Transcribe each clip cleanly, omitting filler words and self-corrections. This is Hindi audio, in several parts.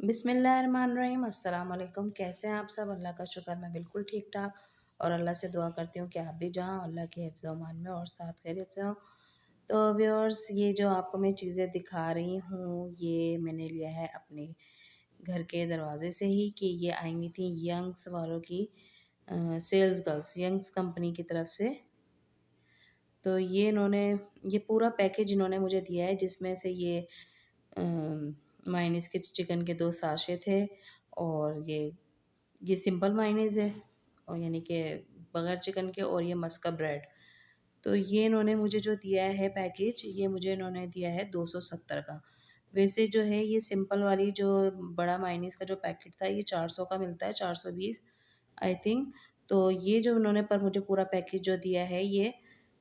बिस्मिल्लाहिर्रहमानिर्रहीम अस्सलाम वालेकुम। कैसे हैं आप सब? अल्लाह का शुक्र, मैं बिल्कुल ठीक ठाक। और अल्लाह से दुआ करती हूँ कि आप भी जहाँ अल्लाह के हिफ्ज़ अमान में और साथ खैरियत से हों। तो व्यूअर्स, ये जो आपको मैं चीज़ें दिखा रही हूँ, ये मैंने लिया है अपने घर के दरवाजे से ही, कि ये आई हुई थी यंग्स वालों की सेल्स गर्ल्स, यंग्स कंपनी की तरफ से। तो ये इन्होंने, ये पूरा पैकेज इन्होंने मुझे दिया है, जिसमें से ये मायोनीज़ के चिकन के 2 साशे थे, और ये सिंपल मायोनीज़ है, और यानी कि बगैर चिकन के, और ये मस्का ब्रेड। तो ये इन्होंने मुझे जो दिया है पैकेज, ये मुझे इन्होंने दिया है 270 का। वैसे जो है ये सिंपल वाली जो बड़ा मायोनीज़ का जो पैकेट था, ये 400 का मिलता है, 420 आई थिंक। तो ये जो उन्होंने पर मुझे पूरा पैकेज जो दिया है, ये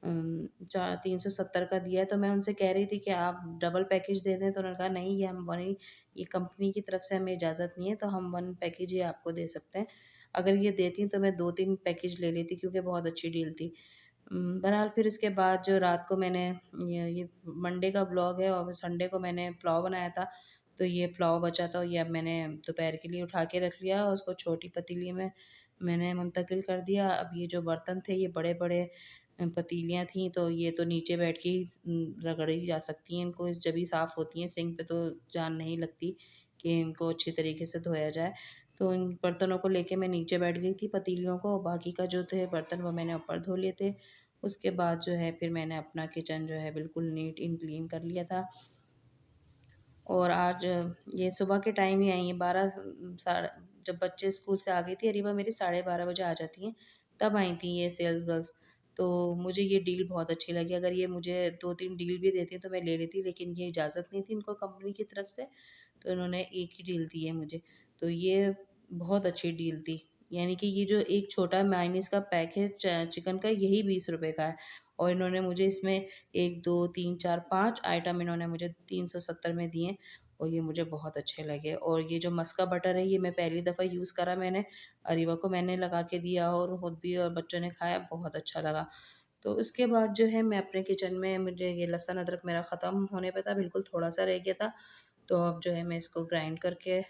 370 का दिया है। तो मैं उनसे कह रही थी कि आप डबल पैकेज दे दें, तो उन्होंने कहा नहीं, ये हम वही, ये कंपनी की तरफ से हमें इजाज़त नहीं है, तो हम 1 पैकेज ही आपको दे सकते हैं। अगर ये देती तो मैं 2-3 पैकेज ले लेती, क्योंकि बहुत अच्छी डील थी। बहरहाल फिर इसके बाद जो रात को मैंने, ये मंडे का व्लॉग है, और संडे को मैंने पुलाव बनाया था। तो ये पुलाव बचा था, ये अब मैंने दोपहर के लिए उठा के रख लिया, और उसको छोटी पतीली में मैंने मुंतकिल कर दिया। अब ये जो बर्तन थे, ये बड़े-बड़े पतीलियाँ थीं, तो ये तो नीचे बैठ के ही रगड़ी जा सकती हैं, इनको जब ही साफ़ होती हैं, सिंक पे तो जान नहीं लगती कि इनको अच्छी तरीके से धोया जाए। तो इन बर्तनों को लेके मैं नीचे बैठ गई थी, पतीलियों को, और बाकी का जो थे बर्तन वो मैंने ऊपर धो लिए थे। उसके बाद जो है फिर मैंने अपना किचन जो है बिल्कुल नीट एंड क्लीन कर लिया था। और आज ये सुबह के टाइम ही आई हैं, 12 साढ़े, जब बच्चे स्कूल से आ गई थी, अरीबा मेरी 12:30 बजे आ जाती हैं, तब आई थी ये सेल्स गर्ल्स। तो मुझे ये डील बहुत अच्छी लगी। अगर ये मुझे 2-3 डील भी देती तो मैं ले लेती, लेकिन ये इजाज़त नहीं थी इनको कंपनी की तरफ से, तो इन्होंने एक ही डील दी है मुझे। तो ये बहुत अच्छी डील थी। यानी कि ये जो एक छोटा मायोनीज़ का पैक है चिकन का, यही ₹20 का है, और इन्होंने मुझे इसमें 1, 2, 3, 4, 5 आइटम इन्होंने मुझे 370 में दिए, और ये मुझे बहुत अच्छे लगे। और ये जो मस्का बटर है, ये मैं पहली दफ़ा यूज़ करा मैंने, अरीबा को मैंने लगा के दिया, और खुद भी और बच्चों ने खाया, बहुत अच्छा लगा। तो उसके बाद जो है मैं अपने किचन में, मुझे ये लहसुन अदरक मेरा ख़त्म होने पे था, बिल्कुल थोड़ा-सा रह गया था। तो अब जो है मैं इसको ग्राइंड करके,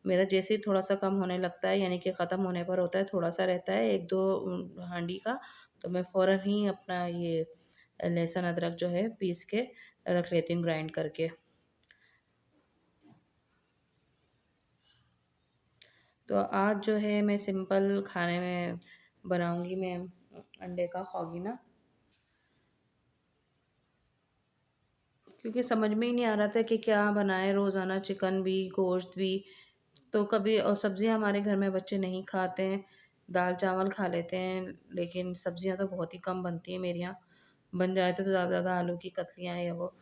मेरा जैसे ही थोड़ा-सा कम होने लगता है, यानी कि ख़त्म होने पर होता है, थोड़ा-सा रहता है 1-2 हांडी का, तो मैं फ़ौरन ही अपना ये लहसुन अदरक जो है पीस के रख लेती हूँ ग्राइंड करके। तो आज जो है मैं सिंपल खाने में बनाऊँगी मैं अंडे का खौगीना, क्योंकि समझ में ही नहीं आ रहा था कि क्या बनाएँ, रोज़ाना चिकन भी, गोश्त भी। तो कभी, और सब्ज़ियाँ हमारे घर में बच्चे नहीं खाते हैं, दाल-चावल खा लेते हैं, लेकिन सब्ज़ियाँ तो बहुत ही कम बनती हैं मेरे यहाँ। बन जाए तो ज़्यादा से ज़्यादा आलू की कतलियाँ या वो।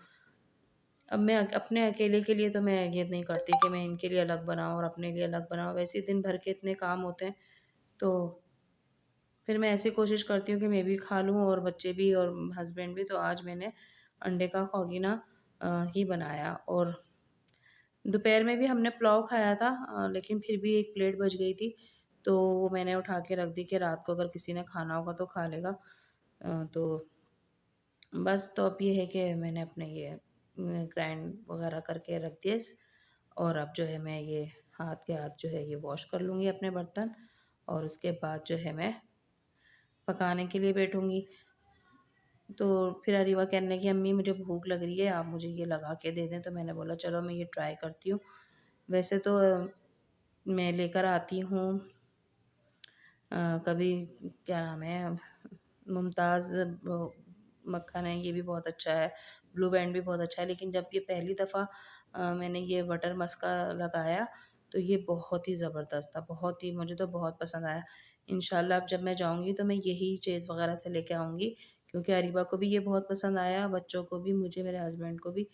अब मैं अपने अकेले के लिए तो मैं ये नहीं करती कि मैं इनके लिए अलग बनाऊँ और अपने लिए अलग बनाऊँ, वैसे ही दिन भर के इतने काम होते हैं, तो फिर मैं ऐसे कोशिश करती हूँ कि मैं भी खा लूँ और बच्चे भी और हस्बैंड भी। तो आज मैंने अंडे का खौगीना ही बनाया, और दोपहर में भी हमने पुलाव खाया था, लेकिन फिर भी 1 प्लेट बच गई थी, तो वो मैंने उठा के रख दी कि रात को अगर किसी ने खाना होगा तो खा लेगा। तो बस, तो अब ये है कि मैंने अपने ये ग्राइंड वगैरह करके रख दिए और अब जो है मैं ये हाथ के हाथ जो है ये वॉश कर लूँगी अपने बर्तन, और उसके बाद जो है मैं पकाने के लिए बैठूँगी। तो फिर अरीबा कहने लगी, अम्मी मुझे भूख लग रही है, आप मुझे ये लगा के दे दें। तो मैंने बोला चलो मैं ये ट्राई करती हूँ। वैसे तो मैं लेकर आती हूँ कभी, क्या नाम है, मुमताज़ मक्खन है, ये भी बहुत अच्छा है, ब्लू बैंड भी बहुत अच्छा है, लेकिन जब ये पहली दफ़ा मैंने ये बटर मस्का लगाया, तो ये बहुत ही ज़बरदस्त था, बहुत ही, मुझे तो बहुत पसंद आया। इंशाल्लाह अब जब मैं जाऊँगी तो मैं यही चीज़ वग़ैरह से लेके आऊँगी, क्योंकि अरीबा को भी ये बहुत पसंद आया, बच्चों को भी, मुझे, मेरे हस्बैंड को भी।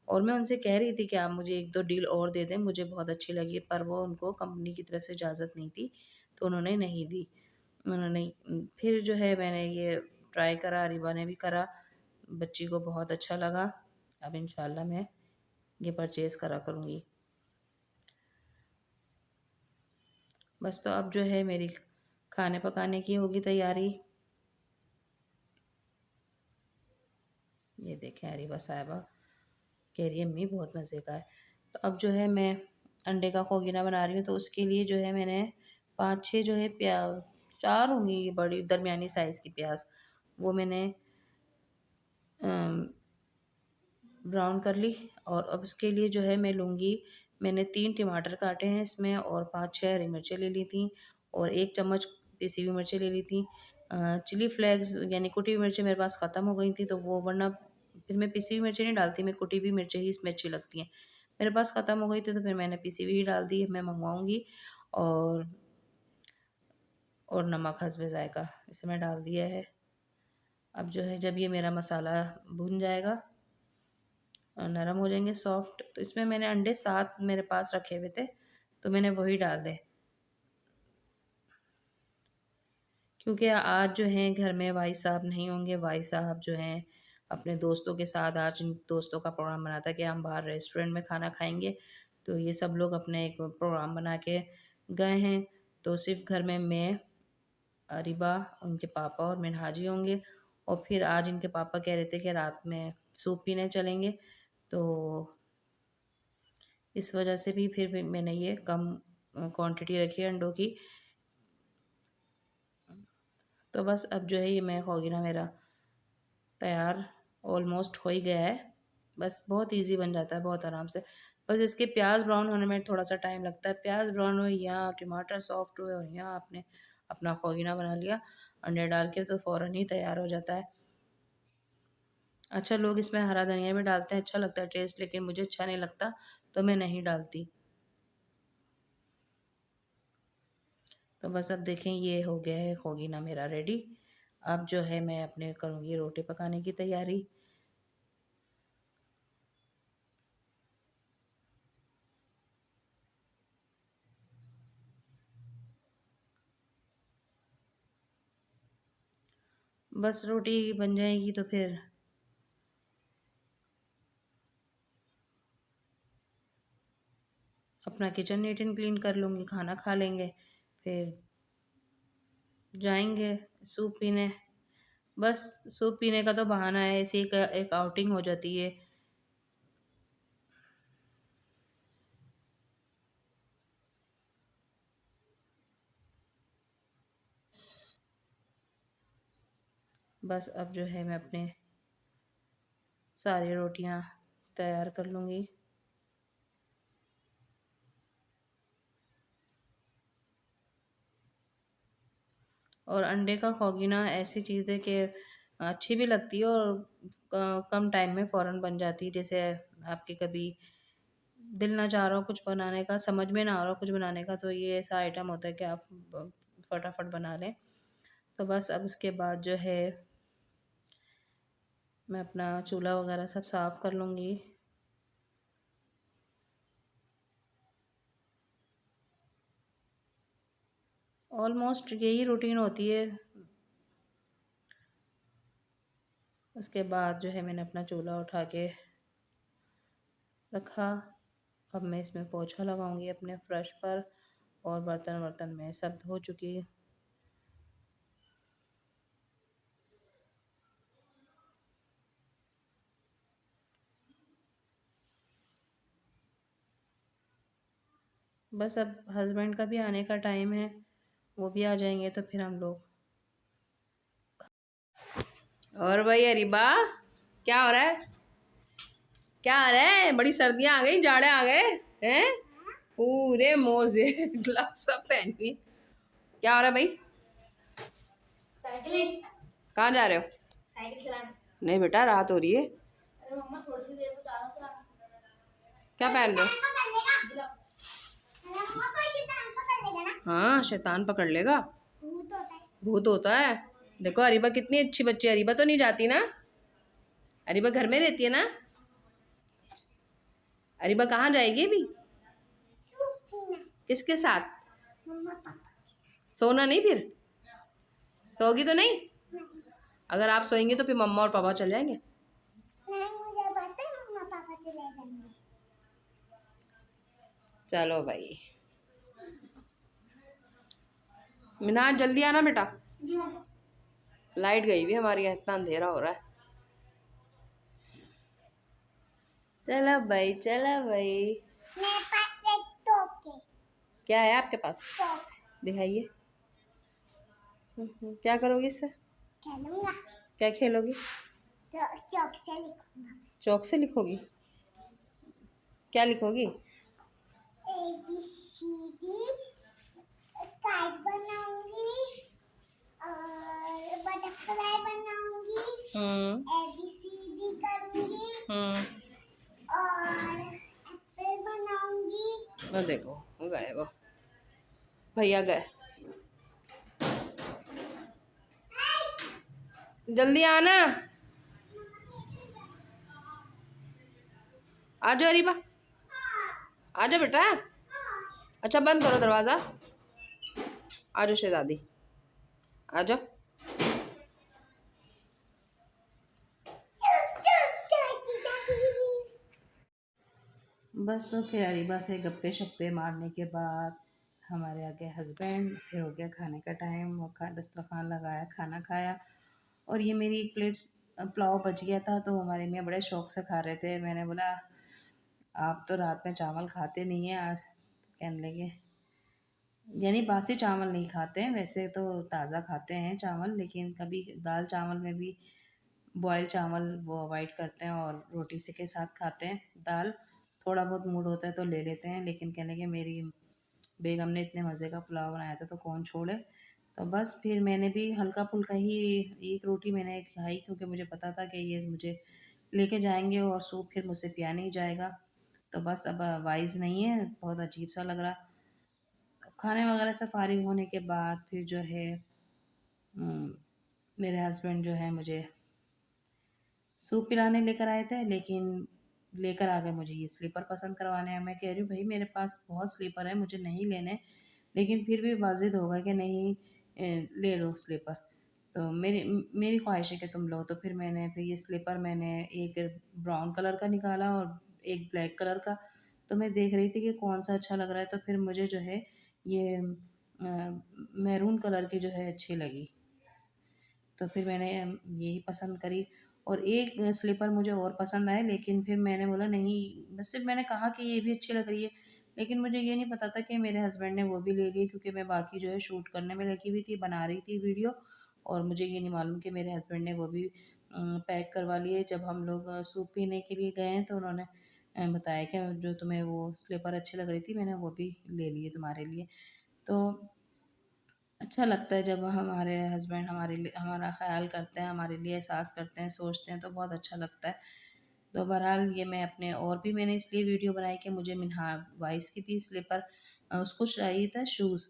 और मैं उनसे कह रही थी कि आप मुझे 1-2 डील और दे दें, मुझे बहुत अच्छी लगी, पर वो, उनको कंपनी की तरफ से इजाज़त नहीं थी, तो उन्होंने नहीं दी। उन्होंने फिर जो है मैंने ये ट्राई करा, अरीबा ने भी करा, बच्ची को बहुत अच्छा लगा। अब इंशाल्लाह मैं ये परचेज़ करा करूँगी। बस, तो अब जो है मेरी खाने पकाने की होगी तैयारी। ये देखें, अरीबा साहिबा कह रही है अम्मी बहुत मज़े का है। तो अब जो है मैं अंडे का खोगीना बना रही हूँ, तो उसके लिए जो है मैंने 5-6 जो है 4 होंगी ये बड़ी दरमियानी साइज़ की प्याज, वो मैंने ब्राउन कर ली। और अब उसके लिए जो है मैं लूँगी, मैंने 3 टमाटर काटे हैं इसमें, और 5-6 हरी मिर्चें ले ली थी, और 1 चम्मच पिसी हुई मिर्चें ले ली थी। चिली फ्लेक्स यानी कुटी हुई मिर्चें मेरे पास ख़त्म हो गई थी, तो वो वरना फिर मैं पिसी हुई मिर्चें नहीं डालती, मैं कुटी हुई मिर्चें ही इसमें अच्छी लगती हैं। मेरे पास ख़त्म हो गई थी, तो फिर मैंने पिसी हुई ही डाल दी, मैं मँगवाऊँगी। और नमक हस्बे ज़ायक़ा इसे मैं डाल दिया है। अब जो है जब ये मेरा मसाला भुन जाएगा, नरम हो जाएंगे सॉफ्ट, तो इसमें मैंने अंडे 7 मेरे पास रखे हुए थे, तो मैंने वही डाल दे, क्योंकि आज जो हैं घर में भाई साहब नहीं होंगे। भाई साहब जो हैं अपने दोस्तों के साथ, आज इन दोस्तों का प्रोग्राम बना था कि हम बाहर रेस्टोरेंट में खाना खाएंगे, तो ये सब लोग अपने एक प्रोग्राम बना के गए हैं। तो सिर्फ घर में मैं, अरीबा, उनके पापा और मिनहाजी होंगे। और फिर आज इनके पापा कह रहे थे कि रात में सूप पीने चलेंगे, तो इस वजह से भी मैंने ये कम क्वांटिटी रखी है अंडों की। तो बस अब जो है ये मैं खोगीना मेरा तैयार ऑलमोस्ट हो ही गया है। बस बहुत इजी बन जाता है, बहुत आराम से। बस इसके प्याज ब्राउन होने में थोड़ा सा टाइम लगता है। प्याज ब्राउन हुए या टमाटर सॉफ्ट हुए और यहाँ आपने अपना खोगीना बना लिया अंडे डाल के, तो फ़ौरन ही तैयार हो जाता है। अच्छा, लोग इसमें हरा धनिया भी डालते हैं, अच्छा लगता है टेस्ट, लेकिन मुझे अच्छा नहीं लगता, तो मैं नहीं डालती। तो बस अब देखें ये हो गया है खोगीना मेरा रेडी। अब जो है मैं अपने करूँगी रोटी पकाने की तैयारी। बस रोटी बन जाएगी तो फिर अपना किचन नीट एंड क्लीन कर लूँगी, खाना खा लेंगे, फिर जाएंगे सूप पीने। बस सूप पीने का तो बहाना है, ऐसे एक आउटिंग हो जाती है। बस अब जो है मैं अपने सारी रोटियां तैयार कर लूँगी। और अंडे का खोगीना ऐसी चीज़ है कि अच्छी भी लगती है, और कम टाइम में फ़ौरन बन जाती है। जैसे आपके कभी दिल ना चाह रहा हो कुछ बनाने का, समझ में ना आ रहा हो कुछ बनाने का, तो ये ऐसा आइटम होता है कि आप फटाफट बना लें। तो बस अब उसके बाद जो है मैं अपना चूल्हा वगैरह सब साफ़ कर लूँगी। ऑलमोस्ट यही रूटीन होती है। उसके बाद जो है मैंने अपना चूल्हा उठा के रखा। अब मैं इसमें पोछा लगाऊंगी अपने फ़र्श पर, और बर्तन वर्तन में सब धो चुकी। बस अब हस्बैंड का भी आने का टाइम है, वो भी आ जाएंगे तो फिर हम लोग। और भाई अरीबा, क्या हो रहा है? क्या आ रहा है? बड़ी सर्दियां आ गई, जाड़े आ गए हैं, पूरे मोजे ग्लव्स सब पहन के। क्या हो रहा है भाई? साइकिलिंग। कहाँ जा रहे हो? साइकिल चलाने। नहीं बेटा, रात हो रही है। अरे मम्मा थोड़ी सी देर तो चलाना। क्या पहन रहे हो? हाँ, शैतान पकड़ लेगा। भूत होता है। भूत होता है। देखो अरीबा कितनी अच्छी बच्ची है। अरीबा तो नहीं जाती ना? अरीबा घर में रहती है ना? अरीबा कहाँ जाएगी अभी? किसके साथ? मम्मा पापा। सोना नहीं फिर? सोगी तो नहीं? अगर आप सोएंगे तो फिर मम्मा और पापा चले जाएंगे। नहीं, मुझे पता है मम्मा पापा चले जाएंगे। चलो भाई, मिनाज जल्दी आना बेटा। लाइट गई हुई हमारी यहाँ, इतना अंधेरा हो रहा है। चलो भाई, चलो भाई। क्या है आपके पास? दिखाइए। क्या करोगी इससे? खेलूंगा। क्या खेलोगी? चौक से लिखूंगा। चौक से लिखोगी? क्या लिखोगी? ABCD कार्ड बनाऊंगी और बटरफ्लाई बनाऊंगी। हम्म। ABCD करूंगी हम्म। और एप्पल बनाऊंगी। वो देखो वो गए, वो भैया गए। जल्दी आना। आ जाओ अरीबा, आ जाओ बेटा। अच्छा बंद करो दरवाजा। आ जाओ शहजादी, आ जाओ। बस तो फिर अरीबा से गप्पे शप्पे मारने के बाद हमारे आगे हस्बैंड, फिर हो गया खाने का टाइम, वो दस्तरखान लगाया, खाना खाया। और ये मेरी एक प्लेट पुलाव बच गया था, तो हमारे मियाँ बड़े शौक से खा रहे थे। मैंने बोला आप तो रात में चावल खाते नहीं हैं आज। कहने लगे, यानी बासी चावल नहीं खाते हैं, वैसे तो ताज़ा खाते हैं चावल, लेकिन कभी दाल चावल में भी बॉयल चावल वो अवॉइड करते हैं और रोटी से के साथ खाते हैं दाल। थोड़ा बहुत मूड होता है तो ले लेते हैं, लेकिन कहने लगे मेरी बेगम ने इतने मज़े का पुलाव बनाया था तो कौन छोड़े। तो बस फिर मैंने भी हल्का फुल्का ही एक रोटी मैंने खाई, क्योंकि मुझे पता था कि ये मुझे लेके जाएंगे और सूप फिर मुझसे पिया नहीं जाएगा। तो बस अब वाइज़ नहीं है, बहुत अजीब सा लग रहा। खाने वगैरह से फारिग होने के बाद फिर जो है मेरे हस्बैंड जो है मुझे सूप पिलाने लेकर आए थे, लेकिन लेकर आ गए मुझे ये स्लीपर पसंद करवाने हैं। मैं कह रही हूँ भाई मेरे पास बहुत स्लीपर है, मुझे नहीं लेने, लेकिन फिर भी वाजिद होगा कि नहीं ले लो स्लीपर। तो मेरी मेरी ख्वाहिश है कि तुम लो। तो फिर मैंने फिर ये स्लीपर मैंने एक ब्राउन कलर का निकाला और एक ब्लैक कलर का। तो मैं देख रही थी कि कौन सा अच्छा लग रहा है, तो फिर मुझे जो है ये मैरून कलर की जो है अच्छी लगी। तो फिर मैंने यही पसंद करी। और एक स्लीपर मुझे और पसंद आए, लेकिन फिर मैंने बोला नहीं, बस सिर्फ मैंने कहा कि ये भी अच्छी लग रही है, लेकिन मुझे ये नहीं पता था कि मेरे हस्बैंड ने वो भी ले ली, क्योंकि मैं बाकी जो है शूट करने में लगी हुई थी, बना रही थी वीडियो। और मुझे ये नहीं मालूम कि मेरे हस्बैंड ने वो भी पैक करवा लिए। जब हम लोग सूप पीने के लिए गए हैं तो उन्होंने बताया कि जो तुम्हें वो स्लीपर अच्छी लग रही थी मैंने वो भी ले लिए तुम्हारे लिए। तो अच्छा लगता है जब हमारे हस्बैंड हमारे लिए हमारा ख़्याल करते हैं, हमारे लिए एहसास करते हैं, सोचते हैं, तो बहुत अच्छा लगता है। तो बहरहाल ये मैं अपने और भी मैंने इसलिए वीडियो बनाई कि मुझे मिन्हा वाइस की थी स्लीपर, उसको चाहिए था शूज़।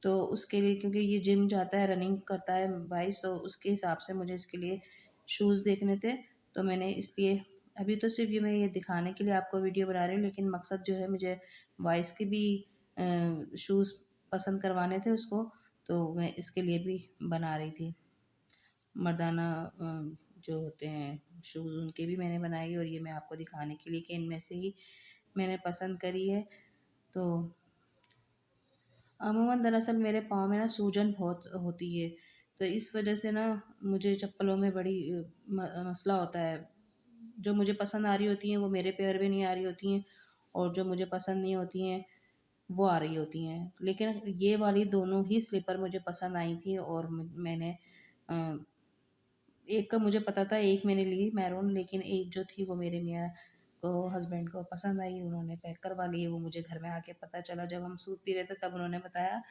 तो उसके लिए, क्योंकि ये जिम जाता है, रनिंग करता है वाइस, तो उसके हिसाब से मुझे इसके लिए शूज़ देखने थे। तो मैंने इसलिए अभी तो सिर्फ ये मैं ये दिखाने के लिए आपको वीडियो बना रही हूँ, लेकिन मकसद जो है मुझे वाइस के भी शूज़ पसंद करवाने थे उसको, तो मैं इसके लिए भी बना रही थी। मर्दाना जो होते हैं शूज़ उनके भी मैंने बनाई, और ये मैं आपको दिखाने के लिए कि इनमें से ही मैंने पसंद करी है। तो अमूमन दरअसल मेरे पाँव में ना सूजन बहुत होती है, तो इस वजह से ना मुझे चप्पलों में बड़ी मसला होता है। जो मुझे पसंद आ रही होती हैं वो मेरे पैर में नहीं आ रही होती हैं, और जो मुझे पसंद नहीं होती हैं वो आ रही होती हैं। लेकिन ये वाली दोनों ही स्लीपर मुझे पसंद आई थी, और मैंने अ, एक का मुझे पता था, एक मैंने ली मैरून, लेकिन एक जो थी वो मेरे मियाँ को हस्बैंड को पसंद आई, उन्होंने पैक करवा ली। वो मुझे घर में आके पता चला जब हम सूप पी रहे थे, तब उन्होंने बताया।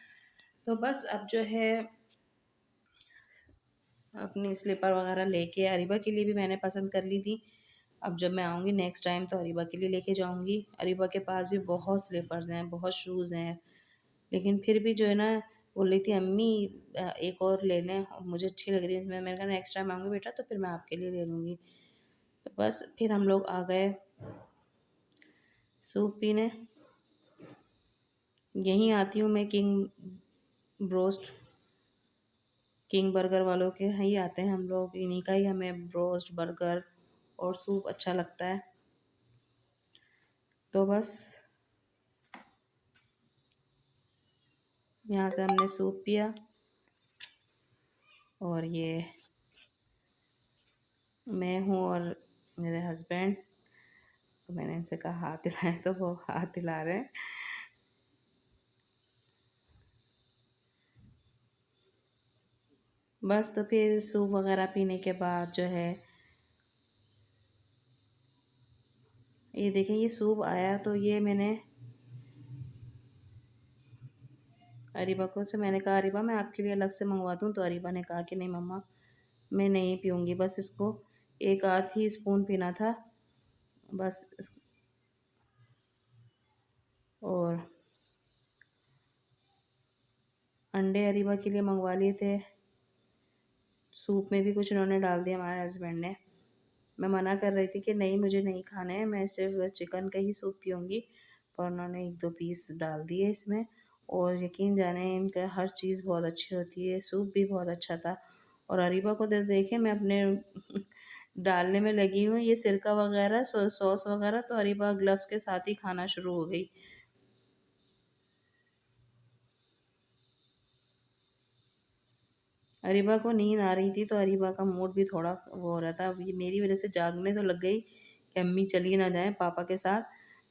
तो बस अब जो है अपनी स्लीपर वगैरह लेके अरीबा के लिए भी मैंने पसंद कर ली थी। अब जब मैं आऊँगी नेक्स्ट टाइम तो अरीबा के लिए लेके जाऊँगी। अरीबा के पास भी बहुत स्लीपर्स हैं, बहुत शूज़ हैं, लेकिन फिर भी जो है ना बोल रही थी अम्मी एक और ले लें, और मुझे अच्छी लग रही है। मैंने कहा नेक्स्ट टाइम आऊँगी बेटा तो फिर मैं आपके लिए ले लूँगी। तो बस फिर हम लोग आ गए सूप पीने। यहीं आती हूँ मैं ब्रोस्ट किंग बर्गर वालों के यहाँ ही आते हैं हम लोग, इन्हीं का ही हमें ब्रोस्ट बर्गर और सूप अच्छा लगता है। तो बस यहाँ से हमने सूप पिया, और ये मैं हूँ और मेरे हस्बैंड। तो मैंने इनसे कहा हाथ हिलाएं, तो वो हाथ हिला रहे हैं। बस तो फिर सूप वगैरह पीने के बाद जो है, ये देखें ये सूप आया, तो ये मैंने अरीबा को से मैंने कहा अरीबा मैं आपके लिए अलग से मंगवा दूँ, तो अरीबा ने कहा कि नहीं मम्मा मैं नहीं पीऊँगी, बस इसको एक आध ही स्पून पीना था बस। और अंडे अरीबा के लिए मंगवा लिए थे, सूप में भी कुछ उन्होंने डाल दिया हमारे हस्बैंड ने। मैं मना कर रही थी कि नहीं मुझे नहीं खाना है, मैं सिर्फ चिकन का ही सूप पीऊँगी, पर उन्होंने एक दो पीस डाल दिए इसमें। और यकीन जाने इनका हर चीज़ बहुत अच्छी होती है, सूप भी बहुत अच्छा था। और अरीबा को देखे मैं अपने डालने में लगी हूँ ये सिरका वगैरह सॉस वगैरह, तो अरीबा ग्लव्स के साथ ही खाना शुरू हो गई। अरीबा को नींद आ रही थी, तो अरीबा का मूड भी थोड़ा वो हो रहा था। अब ये मेरी वजह से जागने तो लग गई कि अम्मी चली ना जाए पापा के साथ,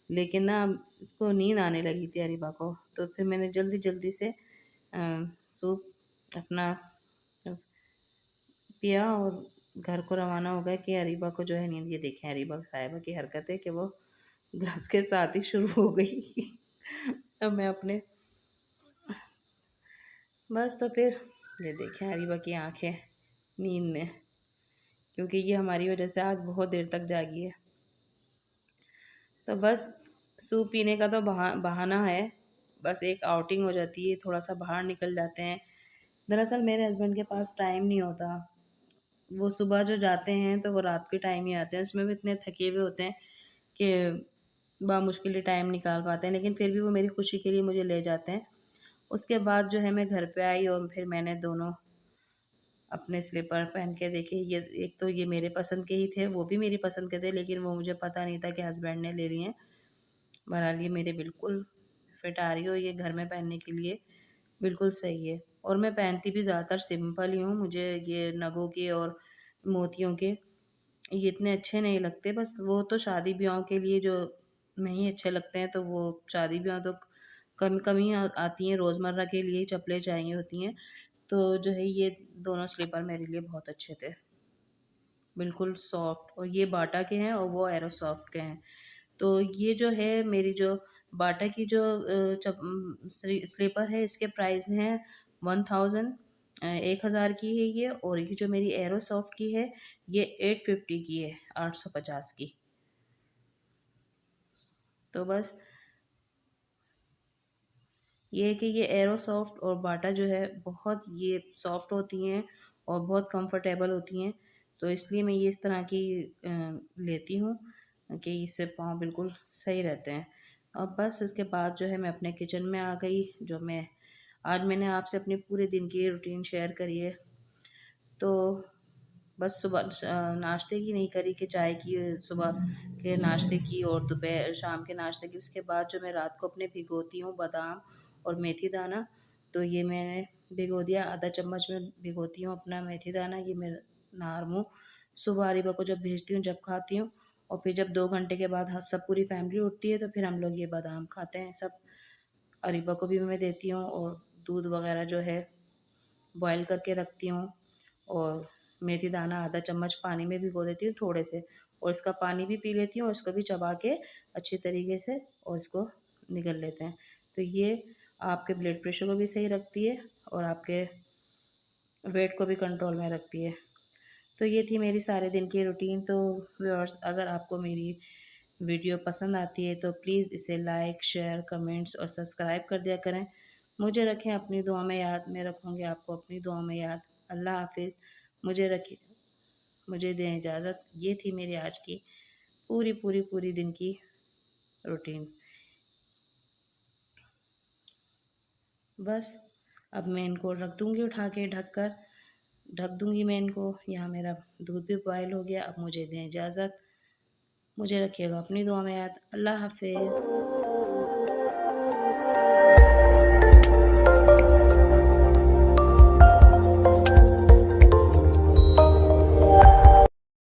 लेकिन ना इसको नींद आने लगी थी अरीबा को। तो फिर मैंने जल्दी जल्दी से सूप अपना पिया और घर को रवाना हो गया कि अरीबा को जो है नींद। ये देखें अरीबा साहिबा की हरकत है कि वो ग्लास के साथ ही शुरू हो गई। अब मैं अपने बस तो फिर ये देखें अरीबा की आंखें नींद में, क्योंकि ये हमारी वजह से आज बहुत देर तक जागी है। तो बस सूप पीने का तो बहाना है, बस एक आउटिंग हो जाती है, थोड़ा सा बाहर निकल जाते हैं। दरअसल मेरे हस्बैंड के पास टाइम नहीं होता, वो सुबह जो जाते हैं तो वो रात के टाइम ही आते हैं, उसमें भी इतने थके हुए होते हैं कि बामुश्किल ही टाइम निकाल पाते हैं, लेकिन फिर भी वो मेरी खुशी के लिए मुझे ले जाते हैं। उसके बाद जो है मैं घर पे आई और फिर मैंने दोनों अपने स्लीपर पहन के देखे। ये एक तो ये मेरे पसंद के ही थे, वो भी मेरी पसंद के थे, लेकिन वो मुझे पता नहीं था कि हस्बैंड ने ले लिए हैं। बहरहाल ये मेरे बिल्कुल फिट आ रही हो, ये घर में पहनने के लिए बिल्कुल सही है। और मैं पहनती भी ज़्यादातर सिंपल ही हूँ, मुझे ये नगों के और मोतियों के ये इतने अच्छे नहीं लगते। बस वो तो शादी ब्याहों के लिए जो नहीं अच्छे लगते हैं, तो वो शादी ब्याह तो कम कम ही आती हैं, रोज़मर्रा के लिए ही चप्पलें चाहिए होती हैं। तो जो है ये दोनों स्लीपर मेरे लिए बहुत अच्छे थे, बिल्कुल सॉफ्ट। और ये बाटा के हैं और वो एरो सॉफ्ट के हैं। तो ये जो है मेरी जो बाटा की जो स्लीपर है, इसके प्राइस हैं 1000, 1000 की है ये। और ये जो मेरी एरो सॉफ्ट की है ये 850 की है, 850 की। तो बस ये है कि ये एरो सॉफ्ट और बाटा जो है बहुत ये सॉफ्ट होती हैं और बहुत कंफर्टेबल होती हैं, तो इसलिए मैं ये इस तरह की लेती हूँ कि इससे पाँव बिल्कुल सही रहते हैं। अब बस उसके बाद जो है मैं अपने किचन में आ गई। जो मैं आज मैंने आपसे अपने पूरे दिन की रूटीन शेयर करी है। तो बस सुबह नाश्ते की नहीं करी कि चाय की, सुबह के नाश्ते की और दोपहर शाम के नाश्ते की। उसके बाद जो मैं रात को अपने भिगोती हूँ बादाम और मेथी दाना, तो ये मैंने भिगो दिया, आधा चम्मच में भिगोती हूँ अपना मेथी दाना। ये मैं नार मुँह सुबह अरीबा को जब भेजती हूँ, जब खाती हूँ। और फिर जब 2 घंटे के बाद सब पूरी फैमिली उठती है, तो फिर हम लोग ये बादाम खाते हैं सब। अरीबा को भी मैं देती हूँ और दूध वगैरह जो है बॉयल करके रखती हूँ। और मेथी दाना आधा चम्मच पानी में भिगो देती हूँ थोड़े से, और इसका पानी भी पी लेती हूँ और इसको भी चबा के अच्छी तरीके से और इसको निगल लेते हैं। तो ये आपके ब्लड प्रेशर को भी सही रखती है और आपके वेट को भी कंट्रोल में रखती है। तो ये थी मेरी सारे दिन की रूटीन। तो व्यूअर्स, अगर आपको मेरी वीडियो पसंद आती है तो प्लीज़ इसे लाइक, शेयर, कमेंट्स और सब्सक्राइब कर दिया करें। मुझे रखें अपनी दुआ में याद, मैं रखूँगी आपको अपनी दुआ में याद। अल्लाह हाफिज़। मुझे रखिए, मुझे दें इजाज़त। ये थी मेरी आज की पूरी दिन की रूटीन। बस अब मैं इनको रख दूँगी उठा के ढक दूँगी मैं इनको। यहाँ मेरा दूध भी बॉयल हो गया। अब मुझे दें इजाज़त। मुझे रखिएगा अपनी दुआ में याद। अल्लाह हाफिज़।